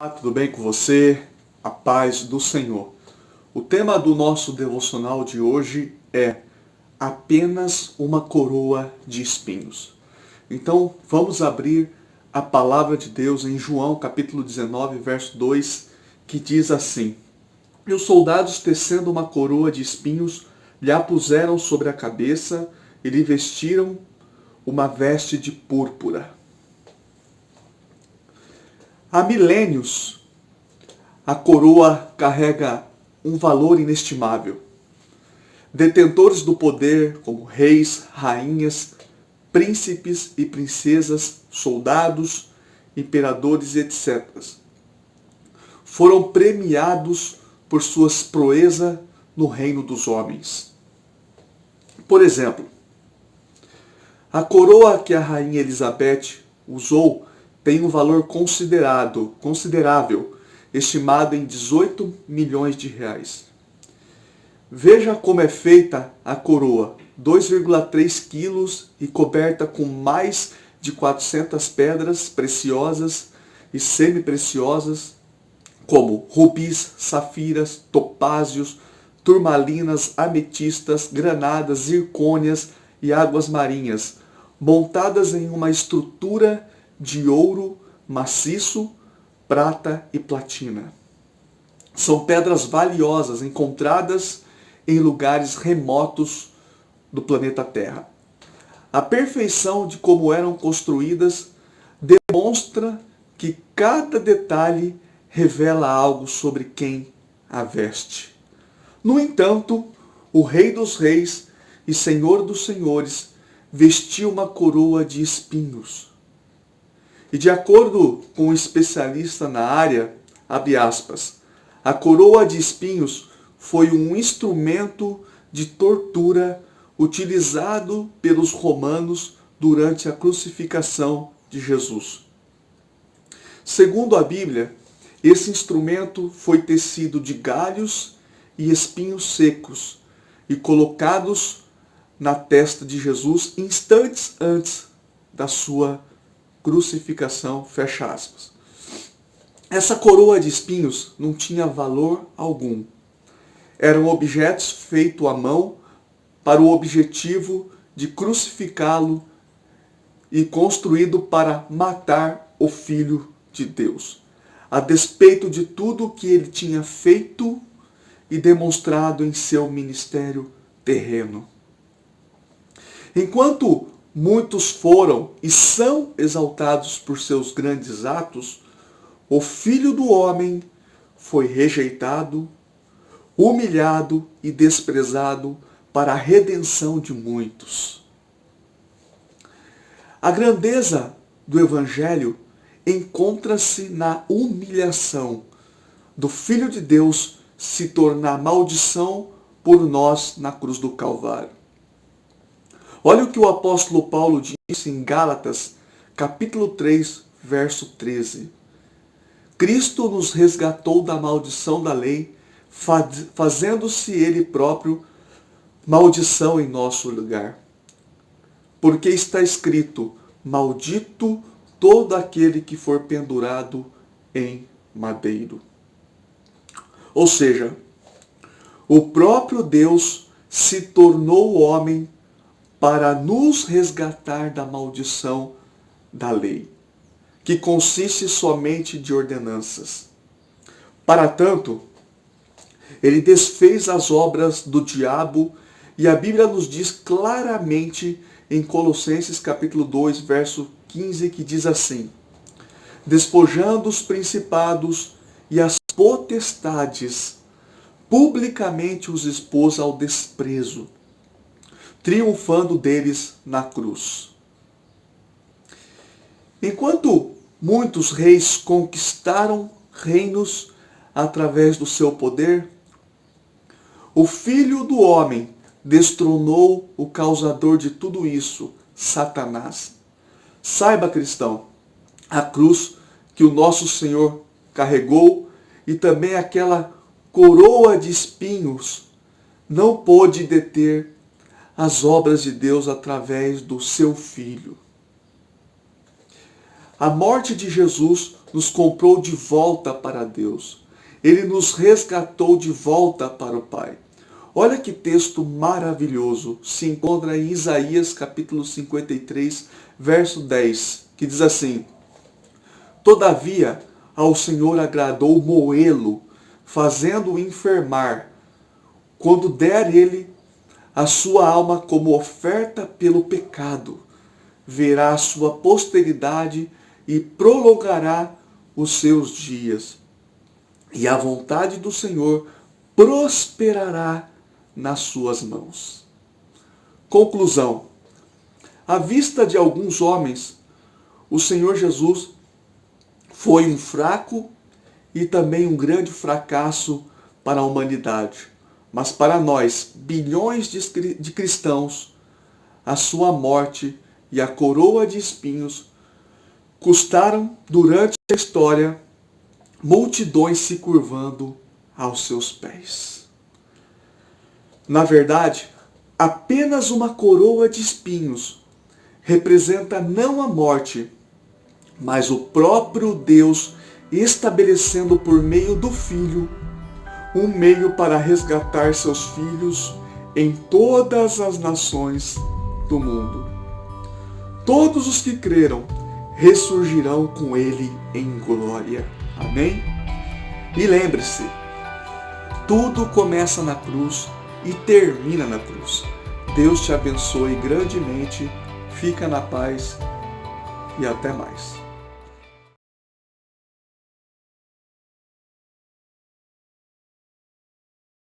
Tudo bem com você? A paz do Senhor. O tema do nosso devocional de hoje é apenas uma coroa de espinhos. Então, vamos abrir a palavra de Deus em João capítulo 19, verso 2, que diz assim: E os soldados, tecendo uma coroa de espinhos, lhe a puseram sobre a cabeça e lhe vestiram uma veste de púrpura. Há milênios, a coroa carrega um valor inestimável. Detentores do poder, como reis, rainhas, príncipes e princesas, soldados, imperadores, etc., foram premiados por suas proezas no reino dos homens. Por exemplo, a coroa que a rainha Elizabeth usou tem um valor considerável, estimado em 18 milhões de reais. Veja como é feita a coroa: 2,3 quilos e coberta com mais de 400 pedras preciosas e semi-preciosas, como rubis, safiras, topázios, turmalinas, ametistas, granadas, zircônias e águas marinhas, montadas em uma estrutura de ouro maciço, prata e platina. São pedras valiosas encontradas em lugares remotos do planeta Terra. A perfeição de como eram construídas demonstra que cada detalhe revela algo sobre quem a veste. No entanto, o Rei dos Reis e Senhor dos Senhores vestiu uma coroa de espinhos. E de acordo com um especialista na área, abre aspas, a coroa de espinhos foi um instrumento de tortura utilizado pelos romanos durante a crucificação de Jesus. Segundo a Bíblia, esse instrumento foi tecido de galhos e espinhos secos e colocados na testa de Jesus instantes antes da sua crucificação, fecha aspas. Essa coroa de espinhos não tinha valor algum. Eram objetos feitos à mão para o objetivo de crucificá-lo e construído para matar o Filho de Deus, a despeito de tudo o que ele tinha feito e demonstrado em seu ministério terreno. Enquanto muitos foram e são exaltados por seus grandes atos, o Filho do Homem foi rejeitado, humilhado e desprezado para a redenção de muitos. A grandeza do Evangelho encontra-se na humilhação do Filho de Deus se tornar maldição por nós na cruz do Calvário. Olha o que o apóstolo Paulo disse em Gálatas, capítulo 3, verso 13. Cristo nos resgatou da maldição da lei, fazendo-se ele próprio maldição em nosso lugar. Porque está escrito, maldito todo aquele que for pendurado em madeiro. Ou seja, o próprio Deus se tornou homem para nos resgatar da maldição da lei, que consiste somente de ordenanças. Para tanto, ele desfez as obras do diabo, e a Bíblia nos diz claramente em Colossenses capítulo 2, verso 15, que diz assim: despojando os principados e as potestades, publicamente os expôs ao desprezo, triunfando deles na cruz. Enquanto muitos reis conquistaram reinos através do seu poder, o Filho do Homem destronou o causador de tudo isso, Satanás. Saiba, cristão, a cruz que o nosso Senhor carregou e também aquela coroa de espinhos não pôde deter as obras de Deus através do seu Filho. A morte de Jesus nos comprou de volta para Deus. Ele nos resgatou de volta para o Pai. Olha que texto maravilhoso. Se encontra em Isaías capítulo 53, verso 10, que diz assim: Todavia ao Senhor agradou moê-lo, fazendo-o enfermar, quando der ele a sua alma como oferta pelo pecado. Verá a sua posteridade e prolongará os seus dias. E a vontade do Senhor prosperará nas suas mãos. Conclusão. À vista de alguns homens, o Senhor Jesus foi um fraco e também um grande fracasso para a humanidade. Mas para nós, bilhões de cristãos, a sua morte e a coroa de espinhos custaram, durante a história, multidões se curvando aos seus pés. Na verdade, apenas uma coroa de espinhos representa não a morte, mas o próprio Deus estabelecendo por meio do Filho um meio para resgatar seus filhos em todas as nações do mundo. Todos os que creram ressurgirão com ele em glória. Amém? E lembre-se, tudo começa na cruz e termina na cruz. Deus te abençoe grandemente, fica na paz e até mais.